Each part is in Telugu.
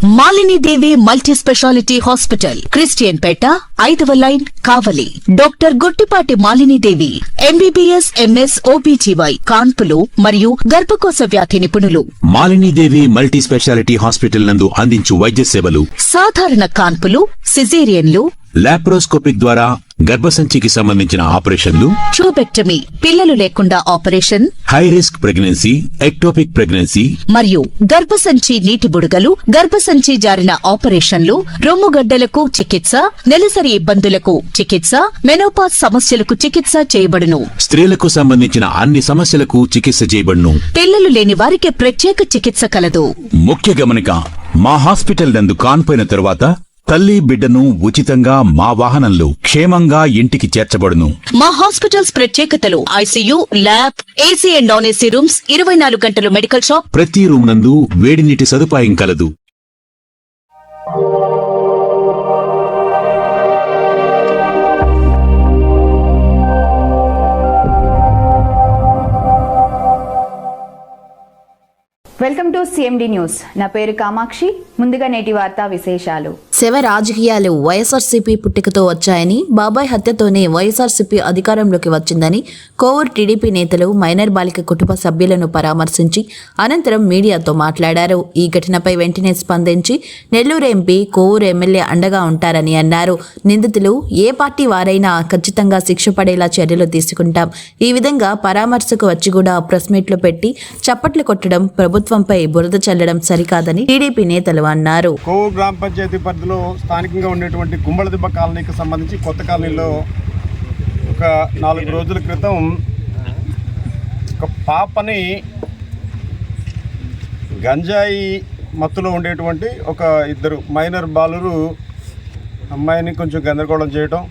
మాలిని దేవి మల్టీ స్పెషాలిటీ హాస్పిటల్, క్రిస్టియన్ పేట, 5వ లైన్, కావలి. డాక్టర్ గుట్టిపాటి మాలిని దేవి, ఎంబీబీఎస్, ఎంఎస్, ఓబీజీవై, కాన్పులు మరియు గర్భకోశ వ్యాధి నిపుణులు. మాలిని దేవి మల్టీ స్పెషాలిటీ హాస్పిటల్ నందు అందించు వైద్య సేవలు: సాధారణ కాన్పులు, సిజేరియన్లు, లాప్రోస్కోపిక్ ద్వారా గర్భసంచికి సంబంధించిన ఆపరేషన్లు, ట్యూబెక్టమీ, పిల్లలు లేకుండా operation, high risk pregnancy, ectopic pregnancy మరియు గర్భసంచి నీటి బుడగలు, గర్భసంచి జారిన ఆపరేషన్లు, రొమ్ముగడ్డలకు చికిత్స, నెలసరి ఇబ్బందులకు చికిత్స, మెనోపాజ్ సమస్యలకు చికిత్స చేయబడును. స్త్రీలకు సంబంధించిన అన్ని సమస్యలకు చికిత్స చేయబడును. పిల్లలు లేని వారికి ప్రత్యేక చికిత్స కలదు. ముఖ్య గమనిక: మా హాస్పిటల్ నందు కాన్పోయిన తరువాత తల్లి బిడ్డను ఉచితంగా మా వాహనంలో క్షేమంగా ఇంటికి చేర్చబడును. మా హాస్పిటల్స్ ప్రత్యేకతలు: ICU, lab, AC and non AC rooms, 24 గంటలు మెడికల్ షాప్, ప్రతి రూమ్ నందు వేడి నీటి సదుపాయం కలదు. Welcome to CMD news. నా పేరు కామాక్షి. ముందుగా నేటి వార్తా విశేషాలు. శవ రాజకీయాలు వైఎస్ఆర్సీపీ పుట్టుకతో వచ్చాయని, బాబాయ్ హత్యతోనే వైఎస్ఆర్సీపీ అధికారంలోకి వచ్చిందని కోవూరు టీడీపీ నేతలు మైనర్ బాలిక కుటుంబ సభ్యులను పరామర్శించి అనంతరం మీడియాతో మాట్లాడారు. ఈ ఘటనపై వెంటనే స్పందించి నెల్లూరు ఎంపీ, కోవూరు ఎమ్మెల్యే అండగా ఉంటారని అన్నారు. నిందితులు ఏ పార్టీ వారైనా ఖచ్చితంగా శిక్ష పడేలా చర్యలు తీసుకుంటాం. ఈ విధంగా పరామర్శకు వచ్చి కూడా ప్రెస్ మీట్లు పెట్టి చప్పట్లు కొట్టడం, ప్రభుత్వంపై బురద చల్లడం సరికాదని టీడీపీ నేతలు అన్నారు. కోవూరు గ్రామ పంచాయతీ పరిధిలో స్థానికంగా ఉండేటువంటి గుమ్మలదిబ్బ కాలనీకి సంబంధించి కొత్త కాలనీలో ఒక 4 రోజుల క్రితం ఒక పాపని గంజాయి మత్తులో ఉండేటువంటి ఒక 2 మైనర్ బాలురు అమ్మాయిని కొంచెం గందరగోళం చేయడం,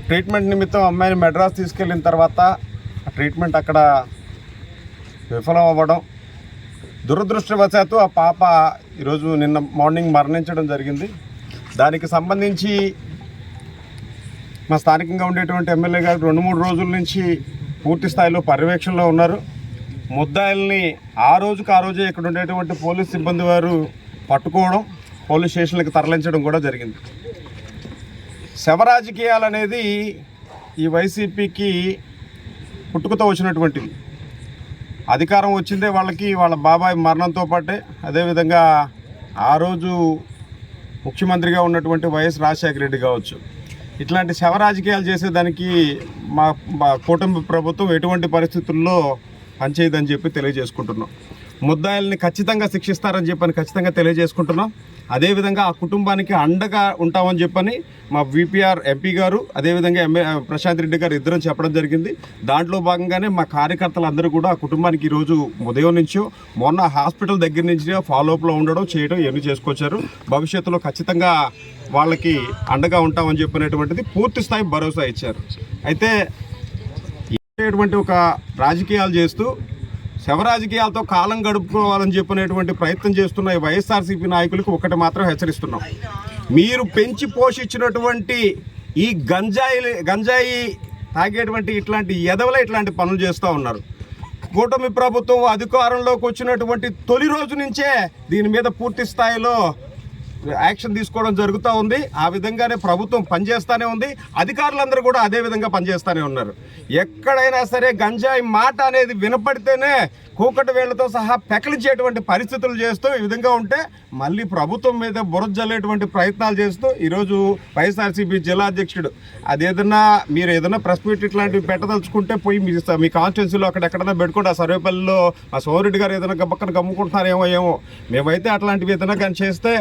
ట్రీట్మెంట్ నిమిత్తం అమ్మాయిని మెడ్రాస్ తీసుకెళ్ళిన తర్వాత ఆ ట్రీట్మెంట్ అక్కడ విఫలం అవ్వడం, దురదృష్టవశాత్తు ఆ పాప ఈరోజు నిన్న మార్నింగ్ మరణించడం జరిగింది. దానికి సంబంధించి మా స్థానికంగా ఉండేటువంటి ఎమ్మెల్యే గారు 2-3 రోజుల నుంచి పూర్తి స్థాయిలో పర్యవేక్షణలో ఉన్నారు. ముద్దాయిల్ని ఆ రోజే ఇక్కడ ఉండేటువంటి పోలీస్ సిబ్బంది వారు పట్టుకోవడం, పోలీస్ స్టేషన్లకు తరలించడం కూడా జరిగింది. శవ రాజకీయాలు అనేది ఈ వైసీపీకి పుట్టుకతో వచ్చినటువంటివి. అధికారం వచ్చిందే వాళ్ళకి వాళ్ళ బాబాయ్ మరణంతో పాటే, అదేవిధంగా ఆ రోజు ముఖ్యమంత్రిగా ఉన్నటువంటి వైఎస్ రాజశేఖర రెడ్డి కావచ్చు, ఇట్లాంటి శవ రాజకీయాలు చేసేదానికి మా కూటమి ప్రభుత్వం ఎటువంటి పరిస్థితుల్లో పనిచేయదని చెప్పి తెలియజేసుకుంటున్నాం. ముద్దాయిల్ని ఖచ్చితంగా శిక్షిస్తారని చెప్పని ఖచ్చితంగా తెలియజేసుకుంటున్నాం. అదేవిధంగా ఆ కుటుంబానికి అండగా ఉంటామని చెప్పని మా విపిఆర్ ఎంపీ గారు, అదేవిధంగా ప్రశాంత్ రెడ్డి గారు ఇద్దరం చెప్పడం జరిగింది. దాంట్లో భాగంగానే మా కార్యకర్తలందరూ కూడా ఆ కుటుంబానికి ఈరోజు ఉదయం నుంచో మొన్న హాస్పిటల్ దగ్గర నుంచి ఫాలోఅప్లో ఉండడం, చేయడం ఇవన్నీ చేసుకొచ్చారు. భవిష్యత్తులో ఖచ్చితంగా వాళ్ళకి అండగా ఉంటామని చెప్పినటువంటిది పూర్తి స్థాయి భరోసా ఇచ్చారు. అయితే ఇటువంటి ఒక రాజకీయాలు చేస్తూ శవ రాజకీయాలతో కాలం గడుపుకోవాలని చెప్పినటువంటి ప్రయత్నం చేస్తున్న ఈ వైఎస్ఆర్సీపీ నాయకులకు ఒకటి మాత్రం హెచ్చరిస్తున్నాం. మీరు పెంచి పోషించినటువంటి ఈ గంజాయి తాగేటువంటి ఇట్లాంటి ఎదవలే ఇట్లాంటి పనులు చేస్తూ ఉన్నారు. కూటమి ప్రభుత్వం అధికారంలోకి వచ్చినటువంటి తొలి రోజు నుంచే దీని మీద పూర్తి స్థాయిలో యాక్షన్ తీసుకోవడం జరుగుతూ ఉంది. ఆ విధంగానే ప్రభుత్వం పనిచేస్తూనే ఉంది. అధికారులందరూ కూడా అదే విధంగా పనిచేస్తూనే ఉన్నారు. ఎక్కడైనా సరే గంజాయి మాట అనేది వినపడితేనే కూకటి వేళ్లతో సహా పెకలించేటువంటి పరిస్థితులు చేస్తూ ఈ విధంగా ఉంటే మళ్ళీ ప్రభుత్వం మీద బురద జల్లేటువంటి ప్రయత్నాలు చేస్తూ ఈరోజు వైఎస్ఆర్సీపీ జిల్లా అధ్యక్షుడు మీరు ఏదైనా ప్రెస్ మీట్ ఇట్లాంటివి పెట్టదలుచుకుంటే పోయి మీ కాన్స్టిట్యున్సీలో అక్కడెక్కడైనా పెట్టుకోండి. ఆ సర్వేపల్లిలో మా సోమరెడ్డి గారు ఏదైనా గబ్బక్కన గమ్ముకుంటున్నారేమో. మేమైతే అట్లాంటివి ఏదైనా కానీ చేస్తే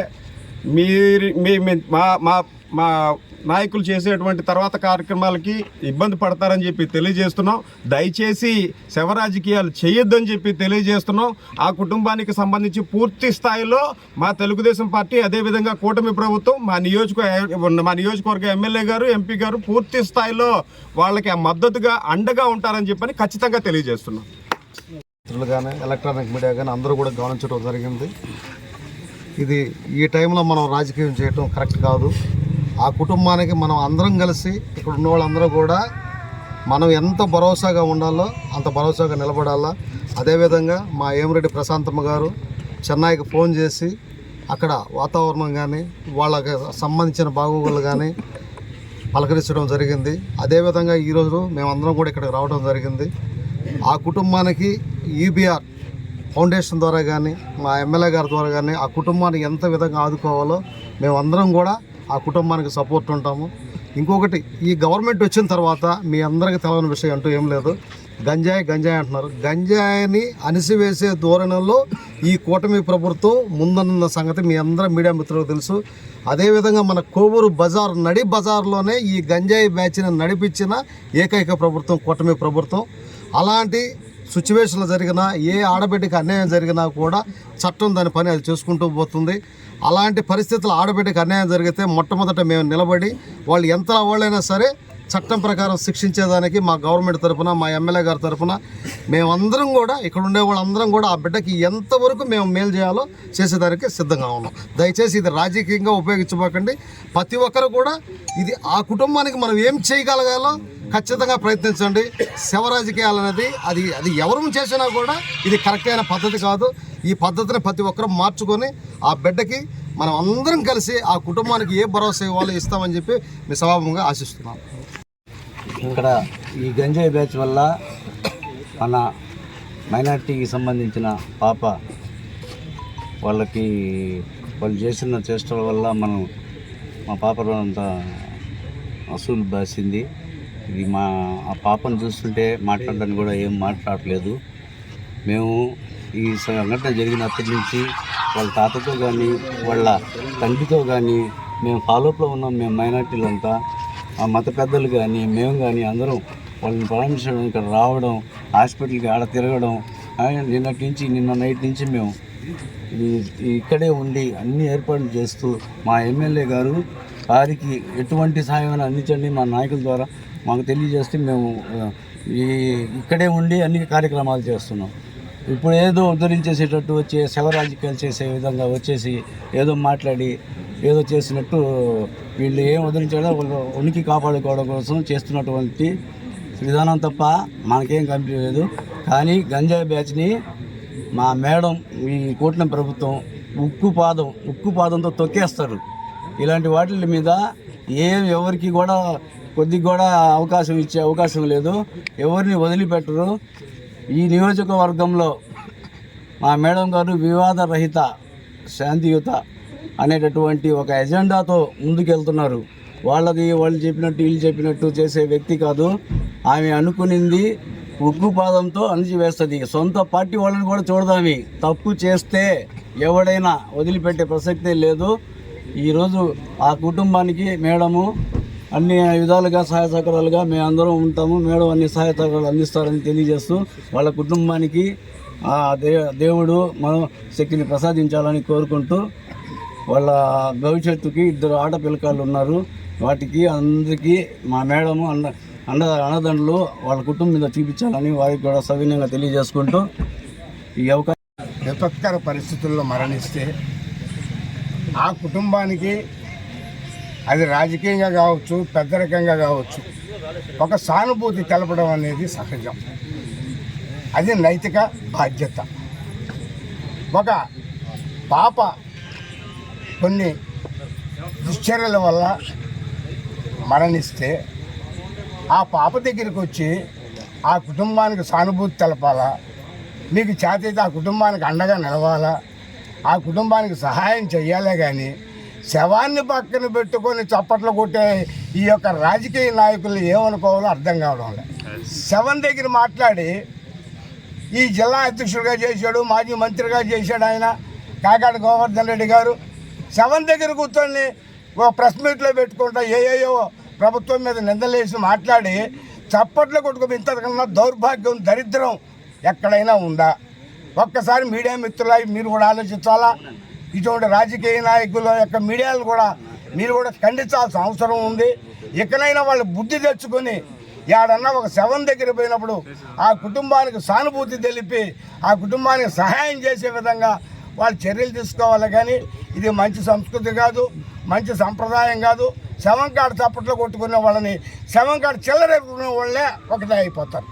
మా నాయకులు చేసేటువంటి తర్వాత కార్యక్రమాలకి ఇబ్బంది పడతారని చెప్పి తెలియజేస్తున్నాం. దయచేసి శవ రాజకీయాలు చేయొద్దని చెప్పి తెలియజేస్తున్నాం. ఆ కుటుంబానికి సంబంధించి పూర్తి స్థాయిలో మా తెలుగుదేశం పార్టీ, అదేవిధంగా కూటమి ప్రభుత్వం, మా నియోజకవర్గ ఎమ్మెల్యే గారు, ఎంపీ గారు పూర్తి స్థాయిలో వాళ్ళకి మద్దతుగా అండగా ఉంటారని చెప్పని ఖచ్చితంగా తెలియజేస్తున్నాం. కానీ ఎలక్ట్రానిక్ మీడియా కానీ అందరూ కూడా గమనించడం జరిగింది. ఇది ఈ టైంలో మనం రాజకీయం చేయటం కరెక్ట్ కాదు. ఆ కుటుంబానికి మనం అందరం కలిసి ఇక్కడ ఉన్న వాళ్ళందరూ కూడా మనం ఎంత భరోసాగా ఉండాలో అంత భరోసాగా నిలబడాలా. అదేవిధంగా మా ఏమిరెడ్డి ప్రశాంతమ్మ గారు చెన్నైకి ఫోన్ చేసి అక్కడ వాతావరణం కానీ వాళ్ళకి సంబంధించిన బాగోగులు కానీ పలకరించడం జరిగింది. అదేవిధంగా ఈరోజు మేమందరం కూడా ఇక్కడికి రావడం జరిగింది. ఆ కుటుంబానికి ఈబీఆర్ ఫౌండేషన్ ద్వారా కానీ మా ఎమ్మెల్యే గారి ద్వారా కానీ ఆ కుటుంబాన్ని ఎంత విధంగా ఆదుకోవాలో మేమందరం కూడా ఆ కుటుంబానికి సపోర్ట్ ఉంటాము. ఇంకొకటి, ఈ గవర్నమెంట్ వచ్చిన తర్వాత మీ అందరికీ తెలవని విషయం అంటూ ఏం లేదు. గంజాయి అంటున్నారు. గంజాయిని అణిసివేసే ధోరణిలో ఈ కూటమి ప్రభుత్వం ముందున్న సంగతి మీ అందరూ మీడియా మిత్రులకు తెలుసు. అదేవిధంగా మన కోవూరు బజార్ నడి బజార్లోనే ఈ గంజాయి బ్యాచ్ని నడిపించిన ఏకైక ప్రభుత్వం కూటమి ప్రభుత్వం. అలాంటి సిచ్యువేషన్లు జరిగినా, ఏ ఆడబిడ్డకి అన్యాయం జరిగినా కూడా చట్టం దాని పని అది చేసుకుంటూ పోతుంది. అలాంటి పరిస్థితులు ఆడబిడ్డకి అన్యాయం జరిగితే మొట్టమొదట మేము నిలబడి వాళ్ళు ఎంత వాళ్ళైనా సరే చట్టం ప్రకారం శిక్షించేదానికి మా గవర్నమెంట్ తరఫున, మా ఎమ్మెల్యే గారి తరఫున మేమందరం కూడా, ఇక్కడ ఉండే వాళ్ళందరం కూడా ఆ బిడ్డకి ఎంతవరకు మేము మేలు చేయాలో చేసేదానికి సిద్ధంగా ఉన్నాం. దయచేసి ఇది రాజకీయంగా ఉపయోగించబోకండి. ప్రతి ఒక్కరు కూడా ఇది ఆ కుటుంబానికి మనం ఏం చేయగలగాలో ఖచ్చితంగా ప్రయత్నించండి. శవ రాజకీయాలు అనేది అది ఎవరు చేసినా కూడా ఇది కరెక్ట్ అయిన పద్ధతి కాదు. ఈ పద్ధతిని ప్రతి ఒక్కరూ మార్చుకొని ఆ బిడ్డకి మనం అందరం కలిసి ఆ కుటుంబానికి ఏ భరోసా ఇవ్వాలో ఇస్తామని చెప్పి మీ సభాముఖంగా ఆశిస్తున్నాం. ఇక్కడ ఈ గంజాయి బ్యాచ్ వల్ల మన మైనార్టీకి సంబంధించిన పాప వాళ్ళు చేసిన చేష్టల వల్ల మా పాప అంతా అసూలు బాసింది. ఇది ఆ పాపను చూస్తుంటే మాట్లాడడానికి కూడా ఏం మాట్లాడలేదు. మేము ఈ సంఘటన జరిగినప్పటి నుంచి వాళ్ళ తాతతో కానీ వాళ్ళ తండ్రితో కానీ మేము ఫాలోఅప్లో ఉన్నాం. మేము మైనార్టీలంతా ఆ మత పెద్దలు కానీ మేము కానీ అందరం వాళ్ళని పరామర్శించడం, ఇక్కడ రావడం, హాస్పిటల్కి ఆడ తిరగడం, నిన్న నైట్ నుంచి మేము ఇక్కడే ఉండి అన్ని ఏర్పాట్లు చేస్తూ మా ఎమ్మెల్యే గారు వారికి ఎటువంటి సహాయం అందించండి మా నాయకుల ద్వారా మాకు తెలియజేస్తే మేము ఇక్కడే ఉండి అన్ని కార్యక్రమాలు చేస్తున్నాం. ఇప్పుడు ఏదో ఉద్ధరించేసేటట్టు వచ్చే శవ రాజకీయాలు చేసే విధంగా వచ్చేసి ఏదో మాట్లాడి ఏదో చేసినట్టు వీళ్ళు ఏం ఉద్ధరించాడో వాళ్ళు ఉనికి కాపాడుకోవడం కోసం చేస్తున్నటువంటి విధానం తప్ప మనకేం కనిపించలేదు. కానీ గంజాయి బ్యాచ్ని మా మేడం ఈ కూటమి ప్రభుత్వం ఉక్కు పాదంతో తొక్కేస్తారు. ఇలాంటి వాటి మీద ఎవరికి కూడా కొద్దిగా కూడా అవకాశం ఇచ్చే అవకాశం లేదు. ఎవరిని వదిలిపెట్టరు. ఈ నియోజకవర్గంలో మా మేడం గారు వివాద రహిత శాంతియుత అనేటటువంటి ఒక ఎజెండాతో ముందుకెళ్తున్నారు. వాళ్ళు చెప్పినట్టు వీళ్ళు చెప్పినట్టు చేసే వ్యక్తి కాదు. ఆమె అనుకునింది ఉక్కుపాదంతో అణిచివేస్తుంది. సొంత పార్టీ వాళ్ళని కూడా చూడదామి. తప్పు చేస్తే ఎవడైనా వదిలిపెట్టే ప్రసక్తే లేదు. ఈరోజు ఆ కుటుంబానికి మేడము అన్ని విధాలుగా సహాయ సహకారాలుగా మేము అందరం ఉంటాము. మేడం అన్ని సహాయ సహకారాలు అందిస్తారని తెలియజేస్తూ వాళ్ళ కుటుంబానికి దేవుడు మనం శక్తిని ప్రసాదించాలని కోరుకుంటూ వాళ్ళ భవిష్యత్తుకి 2 ఆడపిల్లకాయలు ఉన్నారు. వాటికి అందరికీ మా మేడము అన్నదండలు వాళ్ళ కుటుంబం మీద చూపించాలని వారికి కూడా సవినయంగా తెలియజేసుకుంటూ ఈ అవకాశం. విపత్కర పరిస్థితుల్లో మరణిస్తే ఆ కుటుంబానికి అది రాజకీయంగా కావచ్చు, పెద్దరికంగా కావచ్చు, ఒక సానుభూతి తెలపడం అనేది సహజం. అది నైతిక బాధ్యత. ఒక పాప కొన్ని దుశ్చర్యల వల్ల మరణిస్తే ఆ పాప దగ్గరికి వచ్చి ఆ కుటుంబానికి సానుభూతి తెలపాలా, మీకు చేతైతే ఆ కుటుంబానికి అండగా నిలవాలా, ఆ కుటుంబానికి సహాయం చెయ్యాలే కానీ శవాన్ని పక్కన పెట్టుకొని చప్పట్లు కొట్టే ఈ యొక్క రాజకీయ నాయకులు ఏమనుకోవాలో అర్థం కావడం లేదు. శవం దగ్గర మాట్లాడి ఈ జిల్లా అధ్యక్షుడిగా చేశాడు, మాజీ మంత్రిగా చేశాడు ఆయన కాకాడ గోవర్ధన్ రెడ్డి గారు. శవం దగ్గర కూర్చొని ఒక ప్రెస్ మీట్లో పెట్టుకుంటా ఏయో ప్రభుత్వం మీద నిందలేసి మాట్లాడి చప్పట్లు కొట్టుకుని ఇంతకన్నా దౌర్భాగ్యం, దరిద్రం ఎక్కడైనా ఉందా? ఒక్కసారి మీడియా మిత్రులు మీరు కూడా ఆలోచించాలా. ఇటువంటి రాజకీయ నాయకుల యొక్క మీడియాలు కూడా మీరు కూడా ఖండించాల్సిన అవసరం ఉంది. ఎక్కడైనా వాళ్ళు బుద్ధి తెచ్చుకొని యాడన్నా ఒక శవం దగ్గర పోయినప్పుడు ఆ కుటుంబానికి సానుభూతి తెలిపి ఆ కుటుంబానికి సహాయం చేసే విధంగా వాళ్ళు చర్యలు తీసుకోవాలి. కానీ ఇది మంచి సంస్కృతి కాదు, మంచి సంప్రదాయం కాదు. శవం కాడ చప్పట్లు కొట్టుకునే వాళ్ళని శవం కాడ చిల్లరెక్కుకునే వాళ్ళే ఒకటే అయిపోతారు.